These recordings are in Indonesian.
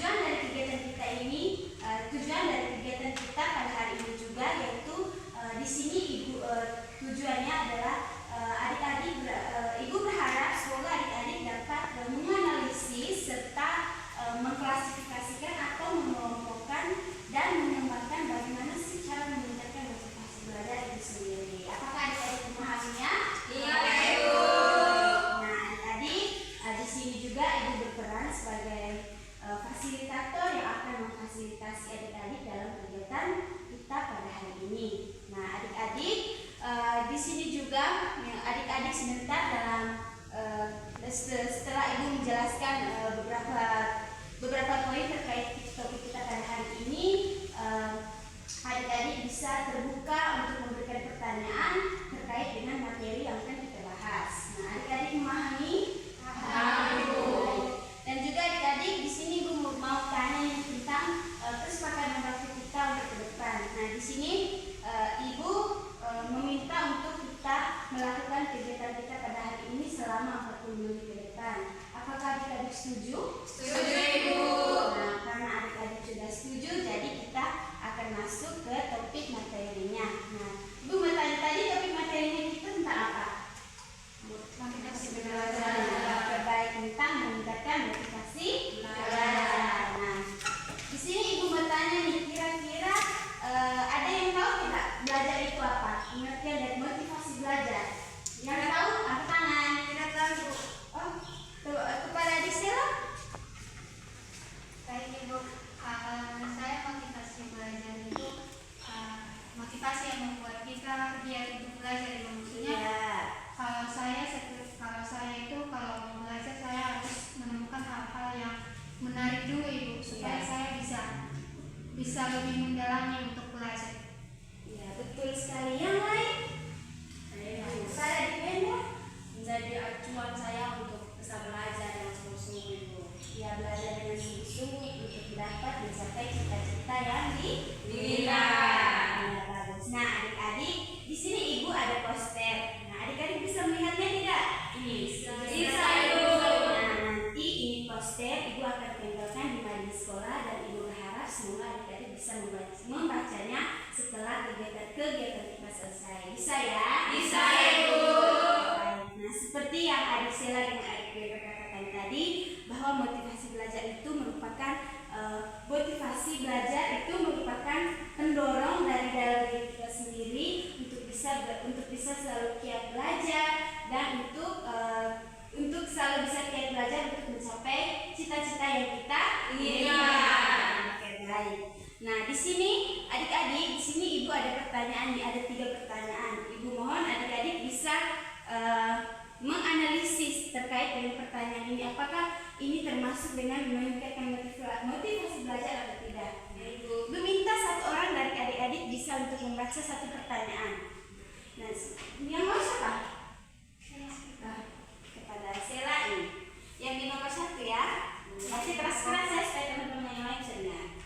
tujuan dari kegiatan kita pada hari ini juga, yaitu di sini tujuannya adalah Ibu berharap semoga adik-adik dapat menganalisis serta mengklasifikasikan atau mengelompokkan dan mengembangkan bagaimana sih cara meningkatkan motivasi belajar itu sendiri. Apakah adik-adik memahaminya? Iya, Ibu. Nah, adik-adik di sini juga Ibu berperan sebagai fasilitator yang akan memfasilitasi adik-adik dalam kegiatan kita pada hari ini. Nah, adik-adik di sini juga adik-adik sebentar dalam setelah Ibu menjelaskan beberapa poin terkait topik kita pada hari ini, adik-adik bisa terbuka untuk memberikan pertanyaan terkait dengan materi yang akan kita bahas. Nah, adik-adik memahami? Dan juga adik-adik di sini Ibu mau tanya tentang kesepakatan waktu kita untuk ke depan. Nah, di sini Ibu meminta untuk kita melakukan kegiatan kita pada hari ini selama 40 menit ke depan. Apakah adik-adik setuju? Setuju, Ibu. Nah, karena adik-adik sudah setuju, jadi kita akan masuk ke topik materinya. Nah, Ibu mau tanya tadi topik materinya kita tentang apa? Motivasi belajar. Terbaik tentang meningkatkan motivasi belajar. Nah, di sini Ibu bertanya nih, kira-kira ada yang tahu tidak belajar itu apa? Pengertian dari motivasi belajar. Yang tahu angkat tangan. Tidak tahu, Bu. Oh, kepada adik Sela? Baik, Ibu. Saya motivasi belajar itu motivasi yang membuat kita giat untuk belajar. Maksudnya, kalau saya itu kalau mau belajar saya harus menemukan hal-hal yang menarik dulu, Ibu, supaya saya bisa lebih mendalami untuk belajar. Ya, betul sekali. Yang lain? Saya dipendek menjadi acuan saya untuk bisa belajar dengan sungguh-sungguh, Ibu. ya, belajar dengan sungguh-sungguh untuk dapat mencapai cita-cita yang diinginkan. Ya, bagus. Nah, adik-adik, di sini Ibu ada poster. Nah, adik-adik bisa melihatnya tidak? Bisa, Ibu. Nah, nanti ini poster Ibu akan tempelkan di majelis sekolah dan Ibu berharap semoga adik-adik bisa membacanya setelah kegiatan kita selesai. Bisa ya? Bisa, Ibu. Nah, seperti yang adik Sela dan adik Bebe katakan tadi, bahwa motivasi belajar itu merupakan pendorong dari dalam diri kita sendiri untuk bisa selalu giat belajar dan untuk selalu bisa giat belajar untuk mencapai cita-cita yang kita inginkan. Oke, baik. Nah, di sini adik-adik, di sini Ibu ada pertanyaan, ada 3 pertanyaan. Ibu mohon adik-adik bisa menganalisis terkait dengan pertanyaan ini. Apakah ini termasuk dengan meningkatkan motivasi belajar atau tidak? Ibu minta satu orang dari adik-adik bisa untuk membaca satu pertanyaan. Nah, yang mau siapa? Kepada Sela ini. Yang di nomor 1 ya. Masih keras-keras ya supaya teman-teman yang lain bisa dengar.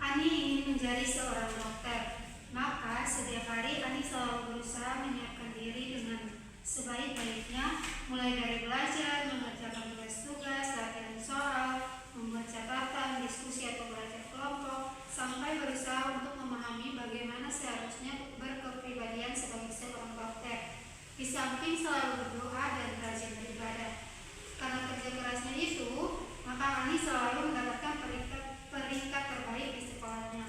Ani ingin menjadi seorang dokter, maka setiap hari Ani selalu berusaha menyiapkan diri dengan sebaik-baiknya, mulai dari belajar, mengerjakan tugas-tugas, latihan soal, membuat catatan, diskusi atau belajar kelompok, sampai berusaha untuk memahami bagaimana seharusnya berkepribadian sebagai seorang dokter. Di samping selalu berdoa dan rajin beribadah. Karena kerja kerasnya itu, maka Ani selalu mendapatkan peringkat terbaik di sekolahnya.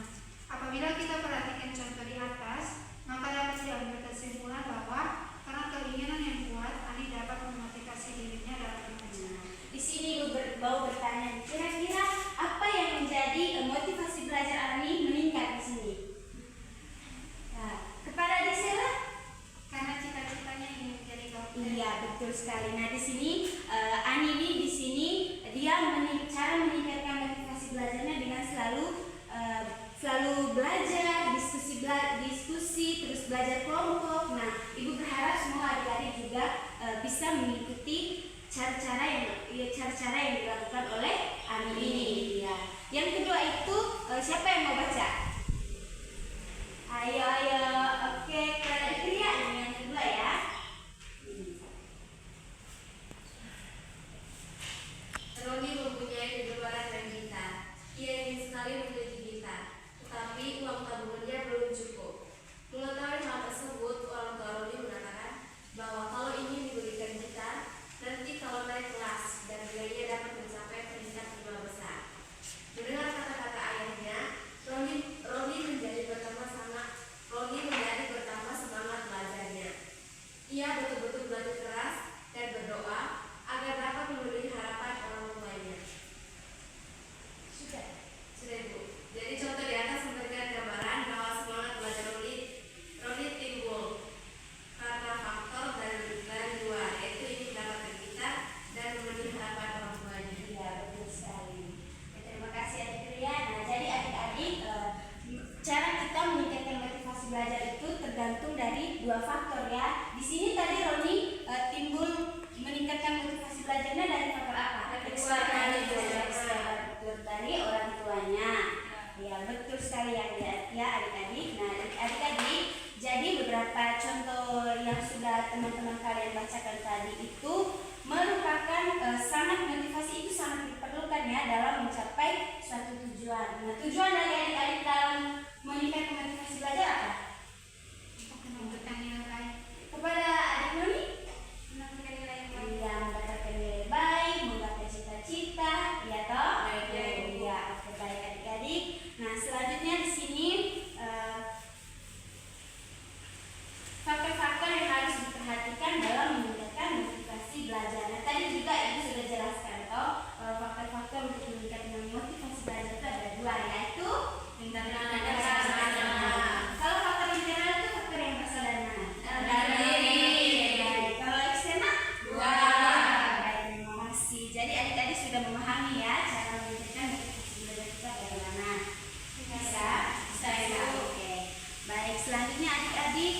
Apabila kita perhatikan contoh di atas, maka dapat diambil kesimpulan bahwa karena keinginan yang kuat, Ani dapat memotivasi dirinya dalam belajar. Di sini Ibu mau bertanya, kira-kira apa yang menjadi motivasi belajar Ani meningkat di sini? Nah, kepada adik Sela? Karena cita-citanya ingin menjadi dokter. Iya, betul sekali. Nah, di sini Ani ini di sini dia cara meningkatkan motivasi belajarnya dengan selalu belajar, diskusi, terus belajar kelompok. Nah, Ibu berharap semua adik-adik juga bisa mengikuti cara-cara yang dilakukan oleh Ani ini. Ya. Yang kedua itu siapa yang mau baca? Ayo. Oke, kepada Kria ini yang kedua ya. Roni mempunyai kegebaran dan dua faktor ya. Di sini tadi Roni timbul meningkatkan motivasi belajarnya dari faktor apa? Dari orang tuanya. Ya betul sekali ya adik-adik. Nah adik-adik, jadi beberapa contoh yang sudah teman-teman kalian bacakan tadi itu merupakan sangat motivasi itu sangat diperlukan ya dalam mencapai suatu tujuan. Nah tujuan dari adik-adik dalam meningkatkan motivasi belajar apa? Menentukan nilai. Kepada adik Noni? Menentukan nilai yang baik. Iya, mendapatkan nilai baik, menggapai cita-cita, ya toh? Iya, oke baik adik-adik. Nah selanjutnya di sini faktor-faktor yang harus diperhatikan dalam meningkatkan motivasi belajar. Nah tadi juga ibu sudah jelaskan toh faktor-faktor untuk meningkatkan motivasi belajar itu ada dua, yaitu internal dan eksternal. Kalau faktor internal itu faktor yang berasal dari mana? Dari. Kalau eksternal? Baik, terima kasih. Jadi adik-adik sudah memahami ya cara meningkatkan motivasi belajar kita bagaimana? Bisa? Bisa ya. Oke. Baik, selanjutnya adik-adik.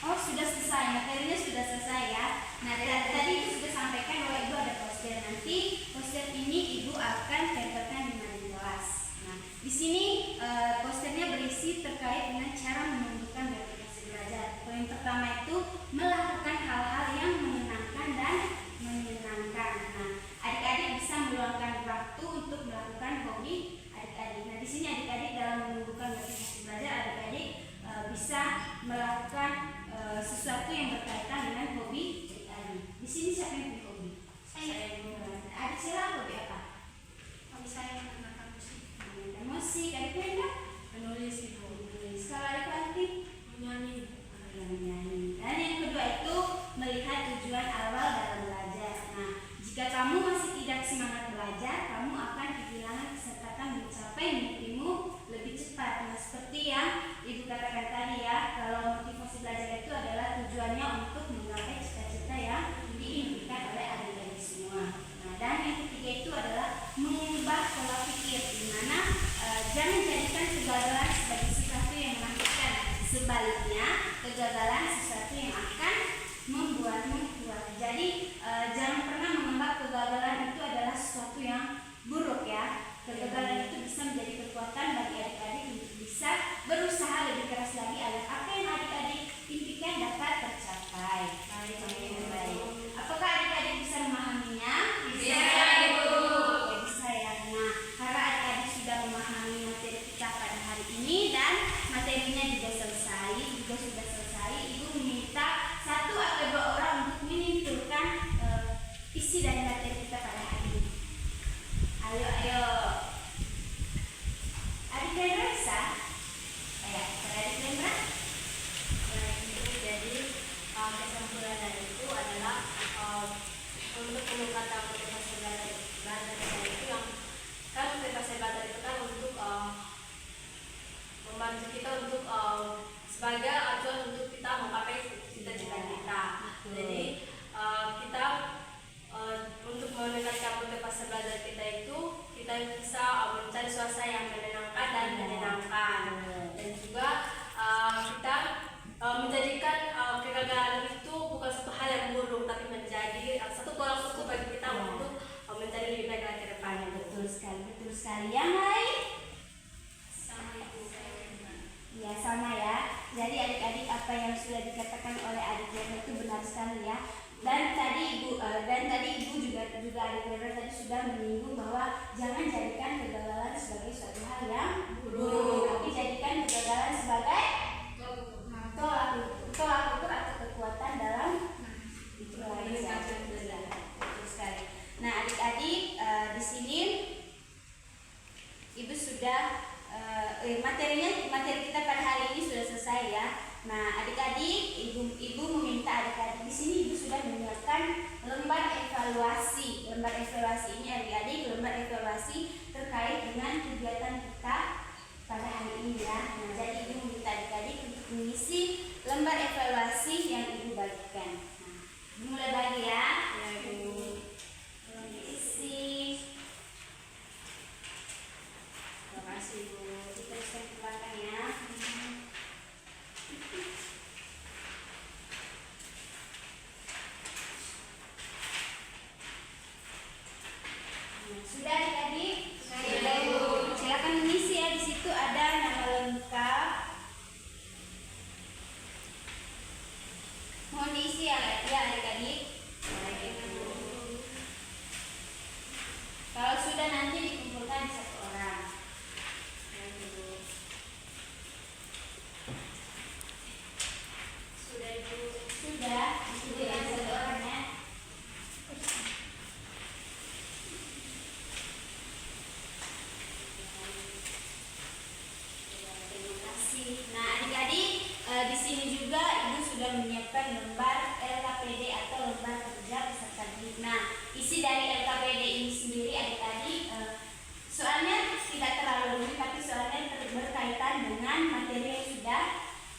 Oh sudah selesai, materinya sudah selesai ya. Nah tadi ibu sudah sampaikan bahwa ibu ada poster. Nanti poster ini ibu akan tempelkan di mading kelas. Nah di sini posternya berisi terkait dengan cara menumbuhkan motivasi belajar. Poin pertama itu melakukan hal-hal yang menyenangkan dan menyenangkan. Nah adik-adik bisa meluangkan waktu untuk melakukan hobi adik-adik. Nah di sini adik-adik dalam menumbuhkan motivasi belajar adik-adik bisa melakukan sesuatu yang berkaitan dengan hobi adik. Di sini siapa yang punya hobi? Saya. Adik Sila hobi apa? Hobi saya mendengarkan musik. Mendengarkan musik. Adik Brenda? Menulis ibu. Menulis. Kalau adik Fanti? Menyanyi. Menyanyi. Dan yang kedua itu melihat tujuan awal dalam belajar. Nah, jika kamu masih tidak semangat belajar, kamu akan kehilangan kesempatan mencapai mimpimu lebih cepat. Nah, seperti yang ibu katakan tadi ya, kalau motivasi belajar itu adalah tujuannya untuk menggapai cita-cita yang diimpikan oleh adik-adik semua. Nah, dan yang ketiga itu adalah mengubah pola pikir, di mana jangan jadikan kegagalan sebagai sesuatu yang menakutkan. Sebaliknya, kegagalan sesuatu yang akan membuatmu kuat. Jadi, jangan pernah menganggap kegagalan itu adalah sesuatu yang buruk ya. Kegagalan itu bisa menjadi kekuatan bagi adik-adik untuk bisa berusaha lebih keras lagi agar apa yang adik-adik impikan dapat tercapai. Baik. Apakah adik-adik bisa memahaminya? Bisa, Ibu. Oke, bisa ya. Nah, karena adik-adik sudah memahami materi kita pada hari ini dan materinya juga sudah selesai, Ibu meminta satu atau dua orang untuk menyimpulkan isi dari materi kita pada hari ini. Ayo. Adik Brenda bisa? Adik Brenda? Jadi kesimpulan dari itu adalah untuk meningkatkan motivasi belajar itu yang kan motivasi belajar itu kan untuk membantu kita untuk sebagai acuan untuk kita menggapai cita-cita kita. Jadi kita untuk meningkatkan motivasi belajar kita itu kita bisa mencari suasana yang menyenangkan dan menyenangkan, dan juga kita menjadikan kegagalan itu bukan satu hal yang buruk, tapi menjadi satu tolak ukur bagi kita untuk menjadi lebih baik lagi ke depannya. Betul sekali. Yang lain? Sama ibu saya. Ya sama ya. Jadi adik-adik apa yang sudah dikatakan oleh adik Brenda itu benar sekali ya. Dan tadi ibu juga adik Brenda tadi sudah menyinggung bahwa jangan jadikan kegagalan sebagai suatu hal yang buruk, tapi jadikan kegagalan sebagai tolak ukur atau kekuatan dalam belajar. Betul sekali. Nah adik-adik di sini ibu sudah materi kita pada hari ini sudah selesai ya. Nah adik-adik, ibu meminta adik-adik di sini ibu sudah menyiapkan lembar evaluasi. Lembar evaluasi ini adik-adik lembar evaluasi terkait dengan kegiatan kita pada hari ini ya. Nah jadi ibu meminta adik-adik untuk mengisi lembar evaluasi yang ibu bagikan. Nah, mulai bagi ya. Isi. Terima kasih Bu. Kita bisa keluarkan ya. Sudah adik-adik? Sudah, Ibu. Silakan mengisi ya, di situ ada nama lengkap. Mohon diisi ya adik-adik. Kalau sudah nanti dikumpulkan di satu orang. Sudah Ibu. Sudah dikumpulkan di satu orang ya. Terima kasih. Nah adik-adik, di sini juga Ibu sudah menyiapkan lembar LKPD atau lembar kerja peserta didik. Nah, isi dari LKPD ini sendiri adik-adik, soalnya tidak terlalu rumit, tapi soalnya berkaitan dengan materi yang sudah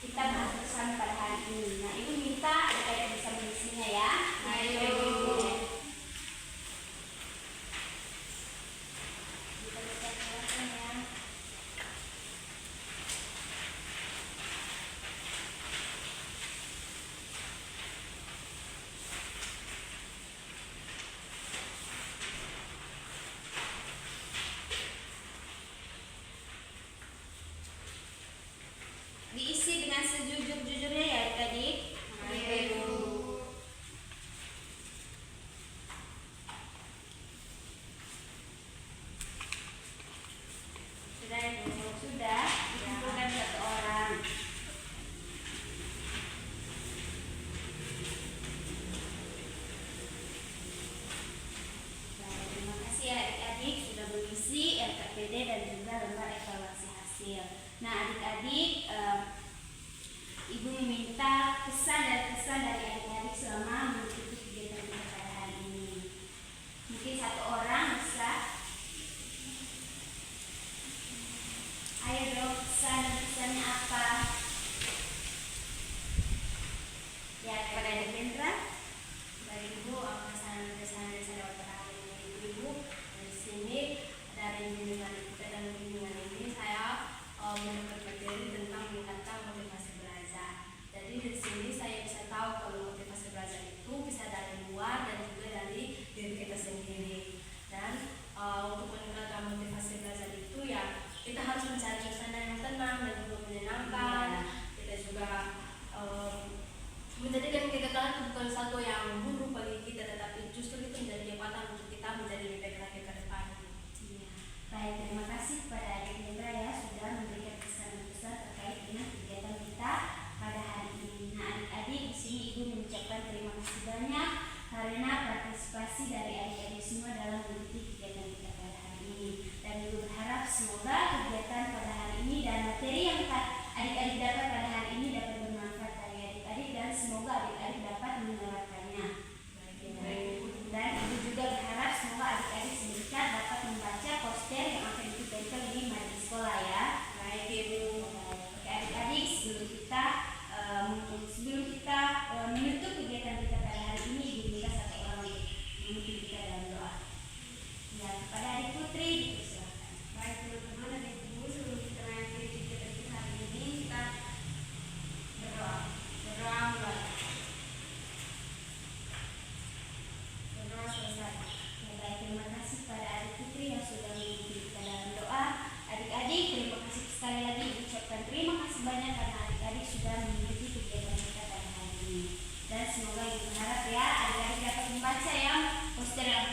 kita bahas bersama pada hari ini. Nah, Ibu minta adik-adik bisa mengisinya ya. Ayo. Kita baca kelasnya ya. Diisi dengan sejujur-jujurnya ya adik-adik. Ayo, Ibu. Sudah Ibu? Sudah dikumpulkan satu orang. Baik, terima kasih ya adik-adik sudah mengisi LKPD dan juga lembar evaluasi hasil. Nah adik-adik, Ibu meminta pesan dan kesan dari adik-adik selama mengikuti kegiatan kita pada hari ini. Mungkin satu orang bisa. Ayo dong, pesannya apa? Ya, kepada adik Hendra. Dari Ibu, kesan-kesan yang saya dapat hari ini Ibu, dari sini dari bimbingan kita dan bimbingan ini saya mendapat materi tentang meningkatkan motivasi belajar. Jadi di sini saya bisa tahu kalau motivasi belajar itu bisa dari luar dan juga dari diri kita sendiri. Dan untuk meningkatkan motivasi belajar itu ya kita harus mencari suasana yang tenang dan juga menyenangkan. Kita juga menjadikan kegiatan itu bukan satu yang buruk bagi kita, tetapi justru itu menjadi kekuatan untuk kita menjadi lebih baik lagi ke depan. Iya. Baik, terima kasih kepada adik Hendra ya sudah memberikan pesan-pesan terkait dengan kegiatan kita pada hari ini. Nah, adik-adik di sini Ibu mengucapkan terima kasih banyak karena partisipasi dari adik-adik semua dalam mengikuti kegiatan kita pada hari ini. Dan Ibu berharap semoga kegiatan pada hari ini dan materi yang adik-adik dapat pada hari ini dapat bermanfaat bagi adik-adik dan semoga adik-adik dapat menerapkannya. Dan Ibu juga berharap semoga adik-adik sedikit dapat membaca poster yang akan ditempel di majelis sekolah ya. Baik Ibu. Oke adik-adik, sebelum kita menutup kegiatan kita pada hari ini, Ibu minta satu orang untuk memimpin kita dalam doa. Ya, kepada adik Putri dipersilakan. Baik teman-teman dan Ibu, sebelum kita mengakhiri kegiatan kita hari ini, kita berdoa mulai. Berdoa selesai. Ya, baik, terima kasih kepada adik Putri yang sudah memimpin kita dalam doa. Adik-adik, terima kasih sekali lagi Ibu ucapkan terima kasih banyak karena adik-adik sudah mengikuti kegiatan kita pada hari ini. Dan semoga Ibu berharap ya adik-adik dapat membaca ya poster yang